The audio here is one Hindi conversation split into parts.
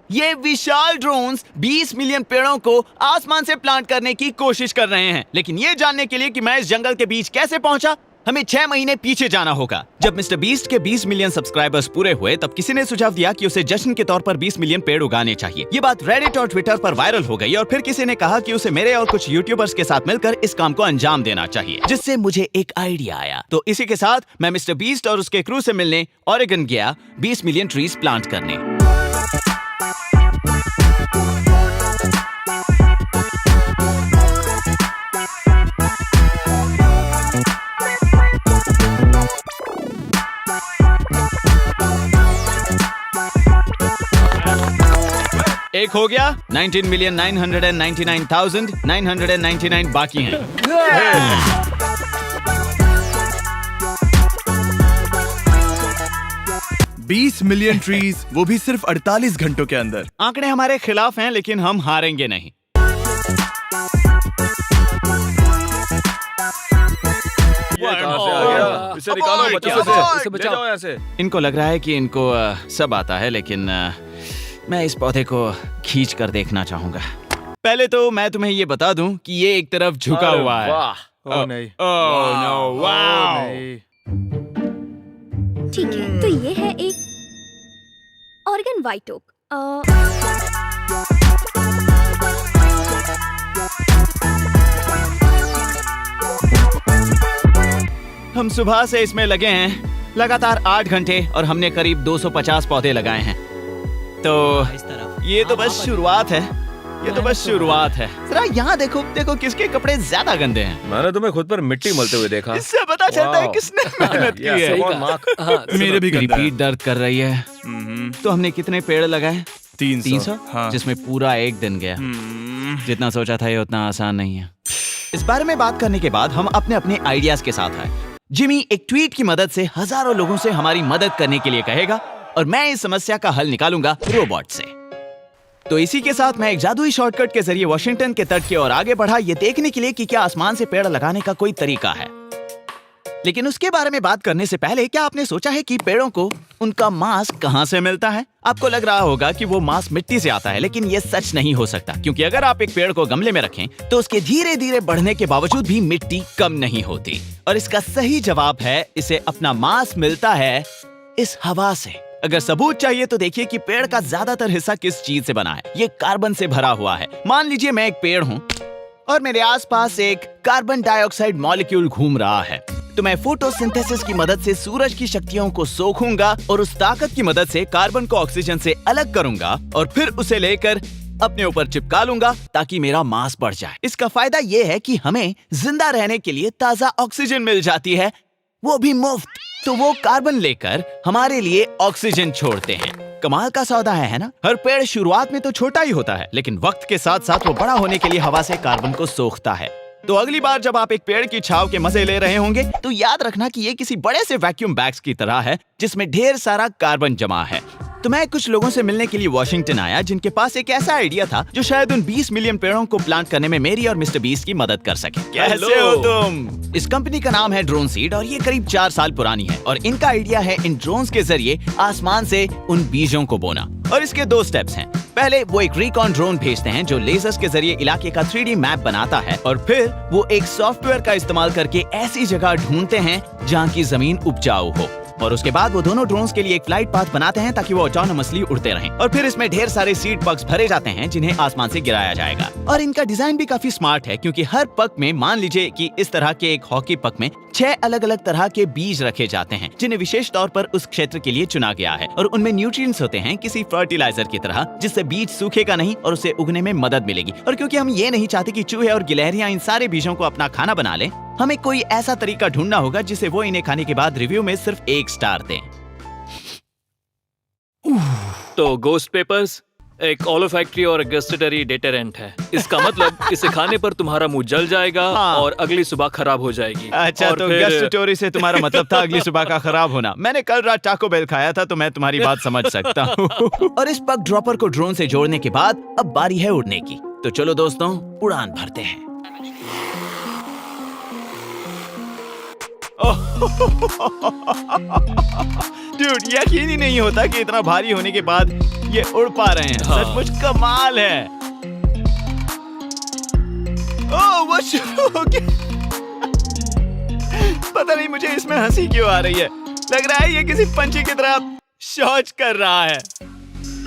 ये विशाल ड्रोन्स 20 मिलियन पेड़ों को आसमान से प्लांट करने की कोशिश कर रहे हैं। लेकिन ये जानने के लिए कि मैं इस जंगल के बीच कैसे पहुंचा, हमें 6 महीने पीछे जाना होगा। जब मिस्टर बीस्ट के 20 मिलियन सब्सक्राइबर्स पूरे हुए, तब किसी ने सुझाव दिया कि उसे जश्न के तौर पर 20 मिलियन पेड़ उगाने चाहिए। ये बात रेडिट और ट्विटर पर वायरल हो गई और फिर किसी ने कहा कि उसे मेरे और कुछ यूट्यूबर्स के साथ मिलकर इस काम को अंजाम देना चाहिए, जिससे मुझे एक आइडिया आया। तो इसी के साथ मैं मिस्टर बीस्ट और उसके क्रू से मिलने ओरेगन गया 20 मिलियन ट्रीज प्लांट करने। एक हो गया, 19,999,999 बाकी हैं। 20 मिलियन ट्रीज, वो भी सिर्फ 48 घंटों के अंदर। आंकड़े हमारे खिलाफ हैं, लेकिन हम हारेंगे नहीं। इसे निकालो, इसे बचाओ यहाँ से। इनको लग रहा है कि इनको सब आता है, लेकिन मैं इस पौधे को खींच कर देखना चाहूंगा। पहले तो मैं तुम्हें ये बता दूं कि ये एक तरफ झुका हुआ है। ओह नहीं, ओह नो, वाओ। ठीक है, तो ये है एक ऑर्गन व्हाइट ओक। हम सुबह से इसमें लगे हैं, लगातार 8 घंटे, और हमने करीब 250 पौधे लगाए हैं। तो ये तो बस शुरुआत है, ये तो बस शुरुआत है। जरा यहाँ देखो, देखो किसके कपड़े ज्यादा गंदे हैं। मैंने तुम्हें खुद पर मिट्टी मलते हुए देखा। इससे पता चलता है किसने मेहनत की है। मेरे भी गंदा है। पीठ दर्द कर रही है। तो हमने कितने पेड़ लगाए? 300। हाँ। जिसमें पूरा एक दिन गया। जितना सोचा था ये उतना आसान नहीं है। इस बारे में बात करने के बाद हम अपने अपने आइडियाज के साथ आए। जिमी एक ट्वीट की मदद से हजारों लोगों से हमारी मदद करने के लिए कहेगा और मैं इस समस्या का हल निकालूंगा रोबोट से। तो इसी के साथ मैं एक जादुई शॉर्टकट के जरिए वॉशिंगटन के तट की ओर आगे बढ़ा, ये देखने के लिए कि क्या आसमान से पेड़ लगाने का कोई तरीका है। लेकिन उसके बारे में बात करने से पहले, क्या आपने सोचा है कि पेड़ों को उनका मांस कहां से मिलता है? आपको लग रहा होगा कि वो मांस मिट्टी से आता है, लेकिन ये सच नहीं हो सकता, क्योंकि अगर आप एक पेड़ को गमले में रखें तो उसके धीरे धीरे बढ़ने के बावजूद भी मिट्टी कम नहीं होती। और इसका सही जवाब है, इसे अपना मांस मिलता है इस हवा से। अगर सबूत चाहिए तो देखिए कि पेड़ का ज्यादातर हिस्सा किस चीज से बना है। ये कार्बन से भरा हुआ है। मान लीजिए मैं एक पेड़ हूँ और मेरे आसपास एक कार्बन डाइऑक्साइड मॉलिक्यूल घूम रहा है, तो मैं फोटोसिंथेसिस की मदद से सूरज की शक्तियों को सोखूंगा और उस ताकत की मदद से कार्बन को ऑक्सीजन से अलग करूंगा और फिर उसे लेकर अपने ऊपर चिपका लूंगा ताकि मेरा मास बढ़ जाए। इसका फायदा ये है कि हमें जिंदा रहने के लिए ताजा ऑक्सीजन मिल जाती है, वो भी मुफ्त। तो वो कार्बन लेकर हमारे लिए ऑक्सीजन छोड़ते हैं। कमाल का सौदा है ना? हर पेड़ शुरुआत में तो छोटा ही होता है, लेकिन वक्त के साथ साथ वो बड़ा होने के लिए हवा से कार्बन को सोखता है। तो अगली बार जब आप एक पेड़ की छांव के मजे ले रहे होंगे, तो याद रखना कि ये किसी बड़े से वैक्यूम बैग्स की तरह है जिसमें ढेर सारा कार्बन जमा है। तो मैं कुछ लोगों से मिलने के लिए वॉशिंगटन आया, जिनके पास एक ऐसा आइडिया था जो शायद उन 20 मिलियन पेड़ों को प्लांट करने में मेरी और मिस्टर बीस्ट की मदद कर सके। कैसे हो तुम? इस कंपनी का नाम है ड्रोन सीड और ये करीब 4 साल पुरानी है और इनका आइडिया है इन ड्रोन्स के जरिए आसमान से उन बीजों को बोना। और इसके 2 स्टेप्स हैं। पहले वो एक रिकॉन ड्रोन भेजते हैं जो लेजर्स के जरिए इलाके का 3D मैप बनाता है और फिर वो एक सॉफ्टवेयर का इस्तेमाल करके ऐसी जगह ढूंढते हैं जहाँ की जमीन उपजाऊ हो। और उसके बाद वो दोनों ड्रोन्स के लिए एक फ्लाइट पाथ बनाते हैं ताकि वो ऑटोनोमसली उड़ते रहें। और फिर इसमें ढेर सारे सीड पग्स भरे जाते हैं जिन्हें आसमान से गिराया जाएगा। और इनका डिजाइन भी काफी स्मार्ट है, क्योंकि हर पग में, मान लीजिए कि इस तरह के एक हॉकी पग में 6 अलग अलग तरह के बीज रखे जाते हैं जिन्हें विशेष तौर पर उस क्षेत्र के लिए चुना गया है। और उनमें न्यूट्रिएंट्स होते हैं किसी फर्टिलाइजर की तरह, जिससे बीज सूखेगा नहीं और उसे उगने में मदद मिलेगी। और क्योंकि हम ये नहीं चाहते कि चूहे और गिलहरियां इन सारे बीजों को अपना खाना बना लें, हमें कोई ऐसा तरीका ढूंढना होगा जिसे वो इन्हें खाने के बाद रिव्यू में सिर्फ 1 स्टार दें। तो गोस्ट पेपर्स एक ओलोफैक्ट्री और गस्टेटरी डेटेरेंट है। इसका मतलब इसे खाने पर तुम्हारा मुंह जल जाएगा हाँ। और अगली सुबह खराब हो जाएगी। अच्छा, और तो फिर- गस्टेटरी से तुम्हारा मतलब था अगली सुबह का खराब होना। मैंने कल रात टाको बेल खाया था, तो मैं तुम्हारी बात समझ सकता हूँ। और इस पग ड्रॉपर को ड्रोन से जोड़ने के बाद अब बारी है उड़ने की। तो चलो दोस्तों, उड़ान भरते हैं। डूड, यकीन ही नहीं होता कि इतना भारी होने के बाद ये उड़ पा रहे हैं। हाँ। सचमुच कमाल है। ओह, वो शुरू हो गया। पता नहीं मुझे इसमें हंसी क्यों आ रही है। लग रहा है ये किसी पंछी की तरह शौच कर रहा है।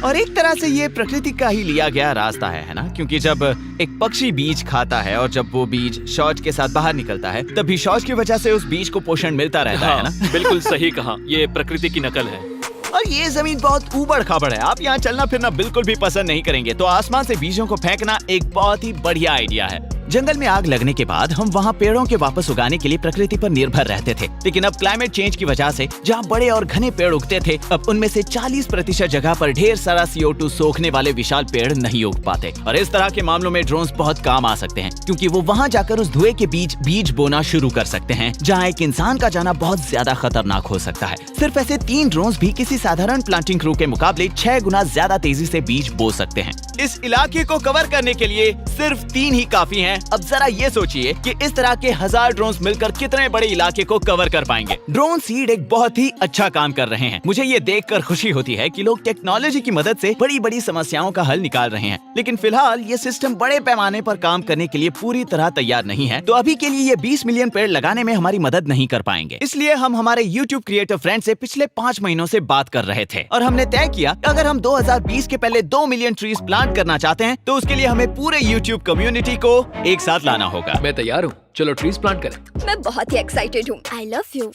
और एक तरह से ये प्रकृति का ही लिया गया रास्ता है ना? क्योंकि जब एक पक्षी बीज खाता है और जब वो बीज शौच के साथ बाहर निकलता है, तब भी शौच की वजह से उस बीज को पोषण मिलता रहता है ना? बिल्कुल सही कहा, ये प्रकृति की नकल है। और ये जमीन बहुत ऊबड़ खाबड़ है, आप यहाँ चलना फिरना बिल्कुल भी पसंद नहीं करेंगे, तो आसमान से बीजों को फेंकना एक बहुत ही बढ़िया आइडिया है। जंगल में आग लगने के बाद हम वहाँ पेड़ों के वापस उगाने के लिए प्रकृति पर निर्भर रहते थे, लेकिन अब क्लाइमेट चेंज की वजह से जहाँ बड़े और घने पेड़ उगते थे, अब उनमें से 40% जगह पर ढेर सारा CO2 सोखने वाले विशाल पेड़ नहीं उग पाते। और इस तरह के मामलों में ड्रोन्स बहुत काम आ सकते हैं, क्योंकि वो वहाँ जाकर उस धुएं के बीच बीज बोना शुरू कर सकते हैं, जहाँ एक इंसान का जाना बहुत ज्यादा खतरनाक हो सकता है। सिर्फ ऐसे 3 ड्रोन्स भी किसी साधारण प्लांटिंग क्रू के मुकाबले 6 गुना ज्यादा तेजी से बीज बो सकते हैं। इस इलाके को कवर करने के लिए सिर्फ 3 ही काफी हैं। अब जरा ये सोचिए कि इस तरह के 1000 ड्रोन्स मिलकर कितने बड़े इलाके को कवर कर पाएंगे। ड्रोन सीड एक बहुत ही अच्छा काम कर रहे हैं। मुझे ये देखकर खुशी होती है कि लोग टेक्नोलॉजी की मदद से बड़ी बड़ी समस्याओं का हल निकाल रहे हैं, लेकिन फिलहाल ये सिस्टम बड़े पैमाने पर काम करने के लिए पूरी तरह तैयार नहीं है। तो अभी के लिए ये 20 मिलियन पेड़ लगाने में हमारी मदद नहीं कर पाएंगे। इसलिए हम हमारे YouTube क्रिएटर फ्रेंड से पिछले 5 महीनों से बात कर रहे थे और हमने तय किया कि अगर हम 2020 के पहले 2 मिलियन ट्रीज प्लांट करना चाहते हैं तो उसके लिए हमें पूरे YouTube कम्युनिटी को एक साथ लाना होगा। मैं तैयार हूँ, चलो ट्रीज प्लांट करें। मैं बहुत ही एक्साइटेड हूँ। I love you.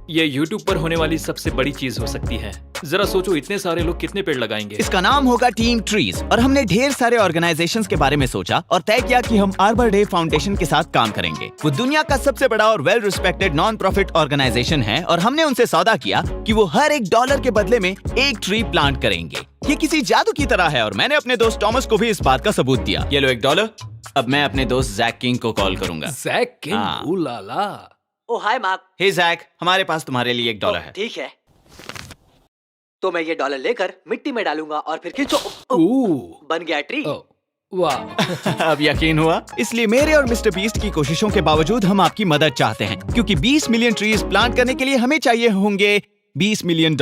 ये YouTube पर होने वाली सबसे बड़ी चीज हो सकती है। जरा सोचो, इतने सारे लोग कितने पेड़ लगाएंगे। इसका नाम होगा टीम ट्रीज और हमने ढेर सारे ऑर्गेनाइजेशंस के बारे में सोचा और तय किया कि हम आर्बर डे फाउंडेशन के साथ काम करेंगे। वो दुनिया का सबसे बड़ा और well respected non profit organisation है और हमने उनसे सौदा किया कि वो हर $1 के बदले में 1 ट्री प्लांट करेंगे। ये किसी जादू की तरह है और मैंने अपने दोस्त टॉमस को भी इस बात का सबूत दिया। ये लो $1। अब मैं अपने दोस्त जैक किंग को कॉल करूंगा। जैक किंग, हाँ। ओ ला ला। ओ हाय मार्क। हे जैक, हमारे पास तुम्हारे लिए $1 है। ठीक है, तो मैं ये $1 लेकर मिट्टी में डालूंगा और फिर खींचो। बन गया ट्री। वाह। अब यकीन हुआ? इसलिए मेरे और मिस्टर बीस्ट की कोशिशों के बावजूद हम आपकी मदद चाहते हैं, क्योंकि 20 मिलियन ट्रीज प्लांट करने के लिए हमें चाहिए होंगे $20 मिलियन।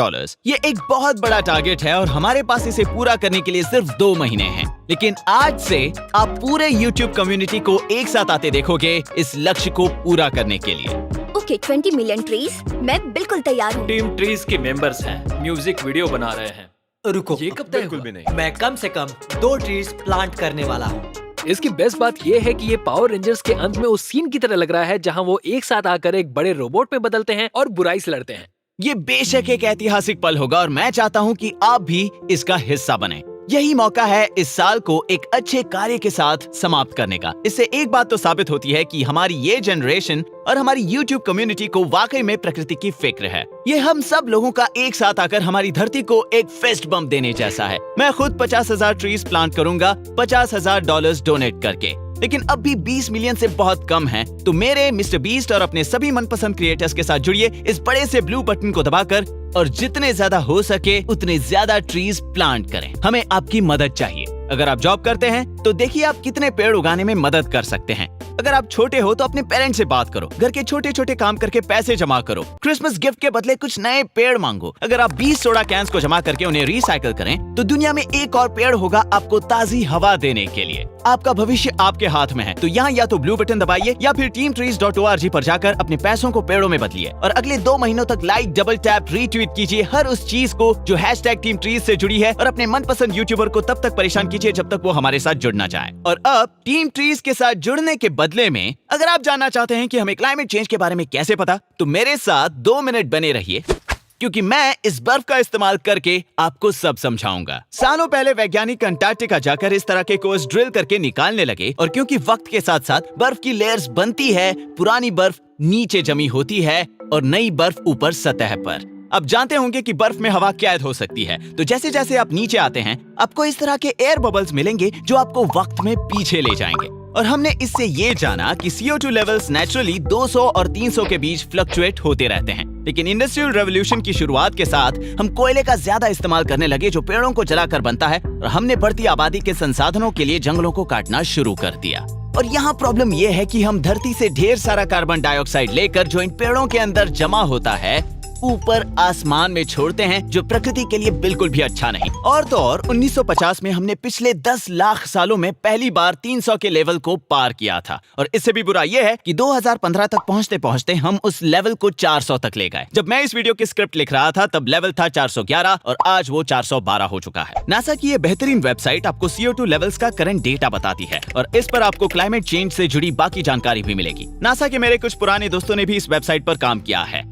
ये एक बहुत बड़ा टारगेट है और हमारे पास इसे पूरा करने के लिए सिर्फ 2 महीने हैं। लेकिन आज से आप पूरे YouTube कम्युनिटी को एक साथ आते देखोगे इस लक्ष्य को पूरा करने के लिए। ओके, 20 मिलियन ट्रीज, मैं बिल्कुल तैयार हूँ। टीम ट्रीज के मेंबर्स हैं, म्यूजिक वीडियो बना रहे हैं। रुको, ये कब तक बिल्कुल भी नहीं। मैं कम से कम 2 ट्रीज प्लांट करने वाला हूँ। इसकी बेस्ट बात ये है कि ये पावर रेंजर्स के अंत में उस सीन की तरह लग रहा है जहाँ वो एक साथ आकर एक बड़े रोबोट पे बदलते हैं और बुराई से लड़ते हैं। ये बेशक एक ऐतिहासिक पल होगा और मैं चाहता हूँ कि आप भी इसका हिस्सा बने। यही मौका है इस साल को एक अच्छे कार्य के साथ समाप्त करने का। इससे एक बात तो साबित होती है कि हमारी ये जनरेशन और हमारी YouTube कम्युनिटी को वाकई में प्रकृति की फिक्र है। ये हम सब लोगों का एक साथ आकर हमारी धरती को एक फेस्ट बम्प देने जैसा है। मैं खुद 50,000 ट्रीज प्लांट करूंगा $50,000 डोनेट करके, लेकिन अब भी 20 मिलियन से बहुत कम है। तो मेरे, मिस्टर बीस्ट और अपने सभी मनपसंद क्रिएटर्स के साथ जुड़िए इस बड़े से ब्लू बटन को दबाकर और जितने ज्यादा हो सके उतने ज्यादा ट्रीज प्लांट करें। हमें आपकी मदद चाहिए। अगर आप जॉब करते हैं तो देखिए आप कितने पेड़ उगाने में मदद कर सकते हैं। अगर आप छोटे हो तो अपने पेरेंट्स से बात करो, घर के छोटे छोटे काम करके पैसे जमा करो, क्रिसमस गिफ्ट के बदले कुछ नए पेड़ मांगो। अगर आप 20 सोडा कैंस को जमा करके उन्हें रिसाइकल करें तो दुनिया में एक और पेड़ होगा आपको ताजी हवा देने के लिए। आपका भविष्य आपके हाथ में है। तो यहाँ या तो ब्लू बटन दबाइए या फिर teamtrees.org पर जाकर अपने पैसों को पेड़ों में बदलिए और अगले 2 महीनों तक लाइक, डबल टैप, रीट्वीट कीजिए हर उस चीज को जो #TeamTrees से जुड़ी है और अपने मनपसंद यूट्यूबर को तब तक परेशान कीजिए जब तक वो हमारे साथ जुड़ना चाहे। और अब टीम ट्रीज के साथ जुड़ने के बदले में अगर आप जानना चाहते हैं कि हमें क्लाइमेट चेंज के बारे में कैसे पता, तो मेरे साथ 2 मिनट बने रहिए, क्योंकि मैं इस बर्फ का इस्तेमाल करके आपको सब समझाऊंगा। सालों पहले वैज्ञानिक अंटार्कटिका जाकर इस तरह के कोर्स ड्रिल करके निकालने लगे और क्योंकि वक्त के साथ साथ बर्फ की लेयर्स बनती है, पुरानी बर्फ नीचे जमी होती है और नई बर्फ ऊपर सतह पर। अब जानते होंगे कि बर्फ में हवा कैद हो सकती है, तो जैसे जैसे आप नीचे आते हैं आपको इस तरह के एयर बबल्स मिलेंगे जो आपको वक्त में पीछे ले जाएंगे। और हमने इससे ये जाना कि CO2 लेवल्स नेचुरली 200 और 300 के बीच फ्लक्चुएट होते रहते हैं। लेकिन इंडस्ट्रियल रेवोल्यूशन की शुरुआत के साथ हम कोयले का ज्यादा इस्तेमाल करने लगे जो पेड़ों को जलाकर बनता है और हमने बढ़ती आबादी के संसाधनों के लिए जंगलों को काटना शुरू कर दिया। और यहाँ प्रॉब्लम ये है कि हम धरती से ढेर सारा कार्बन डाइऑक्साइड लेकर जो इन पेड़ों के अंदर जमा होता है ऊपर आसमान में छोड़ते हैं, जो प्रकृति के लिए बिल्कुल भी अच्छा नहीं। और तो और 1950 में हमने पिछले 10 लाख सालों में पहली बार 300 के लेवल को पार किया था। और इससे भी बुरा यह है कि 2015 तक पहुंचते पहुंचते हम उस लेवल को 400 तक ले गए। जब मैं इस वीडियो की स्क्रिप्ट लिख रहा था तब लेवल था 411 और आज वो 412 हो चुका है। नासा की ये बेहतरीन वेबसाइट आपको CO2 लेवल्स का करंट डेटा बताती है और इस पर आपको क्लाइमेट चेंज से जुड़ी बाकी जानकारी भी मिलेगी। नासा के मेरे कुछ पुराने दोस्तों ने भी इस वेबसाइट पर काम किया है।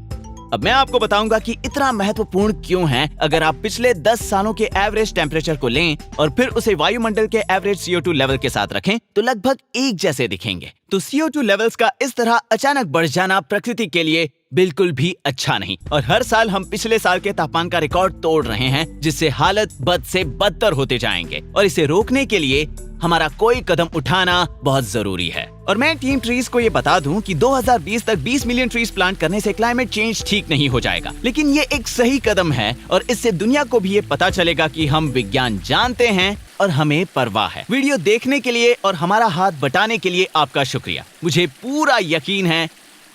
अब मैं आपको बताऊंगा कि इतना महत्वपूर्ण क्यों है। अगर आप पिछले 10 सालों के एवरेज टेम्परेचर को लें और फिर उसे वायुमंडल के एवरेज CO2 लेवल के साथ रखें तो लगभग एक जैसे दिखेंगे। तो CO2 लेवल्स का इस तरह अचानक बढ़ जाना प्रकृति के लिए बिल्कुल भी अच्छा नहीं। और हर साल हम पिछले साल के तापमान का रिकॉर्ड तोड़ रहे हैं, जिससे हालत बद से बदतर होते जाएंगे। और इसे रोकने के लिए हमारा कोई कदम उठाना बहुत जरूरी है। और मैं टीम ट्रीज को ये बता दूं कि 2020 तक 20 मिलियन ट्रीज प्लांट करने से क्लाइमेट चेंज ठीक नहीं हो जाएगा, लेकिन ये एक सही कदम है और इससे दुनिया को भी ये पता चलेगा कि हम विज्ञान जानते हैं और हमें परवाह है। वीडियो देखने के लिए और हमारा हाथ बटाने के लिए आपका शुक्रिया। मुझे पूरा यकीन है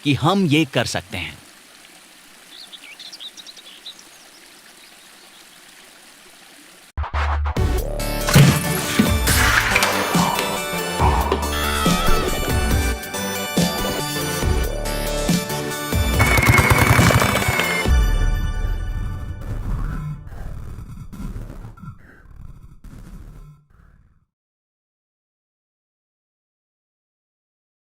कि हम ये कर सकते हैं।